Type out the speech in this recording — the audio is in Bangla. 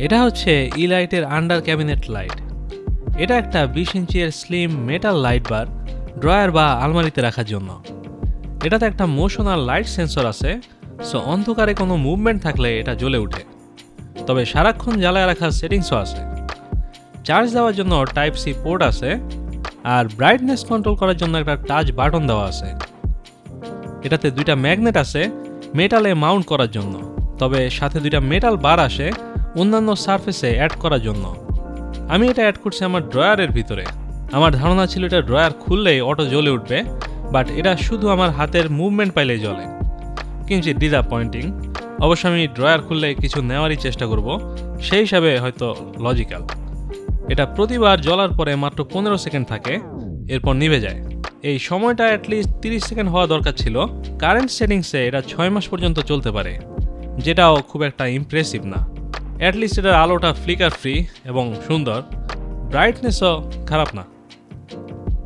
এটা হচ্ছে ইলাইটের আন্ডার ক্যাবিনেট লাইট। এটা একটা 20 ইঞ্চির স্লিম মেটাল লাইট বার ড্রয়ার বা আলমারিতে রাখার জন্য। এটাতে একটা মোশনাল লাইট সেন্সর আছে, সো অন্ধকারে কোনো মুভমেন্ট থাকলে এটা জ্বলে ওঠে। তবে সারাক্ষণ জ্বালায় রাখার সেটিংসও আছে। চার্জ দেওয়ার জন্য টাইপ সি পোর্ট আছে, আর ব্রাইটনেস কন্ট্রোল করার জন্য একটা টাচ বাটন দেওয়া আছে। এটাতে দুইটা ম্যাগনেট আছে মেটালে মাউন্ট করার জন্য, তবে সাথে দুইটা মেটাল বার আসে অন্যান্য সারফেসে অ্যাড করার জন্য। আমি এটা অ্যাড করছি আমার ড্রয়ারের ভিতরে। আমার ধারণা ছিল এটা ড্রয়ার খুললেই অটো জ্বলে উঠবে, বাট এটা শুধু আমার হাতের মুভমেন্ট পাইলেই জ্বলে। কিঞ্চিত ডিসঅ্যাপয়েন্টিং। অবশ্য আমি ড্রয়ার খুললে কিছু নেওয়ারই চেষ্টা করব, সেই হিসাবে হয়তো লজিক্যাল। এটা প্রতিবার জ্বলার পরে মাত্র 15 সেকেন্ড থাকে, এরপর নিভে যায়। এই সময়টা অ্যাটলিস্ট 30 সেকেন্ড হওয়া দরকার ছিল। কারেন্ট সেটিংসে এটা 6 মাস পর্যন্ত চলতে পারে, যেটাও খুব একটা ইমপ্রেসিভ না। অ্যাটলিস্ট এটার আলোটা ফ্লিকার ফ্রি এবং সুন্দর, ব্রাইটনেসও খারাপ না।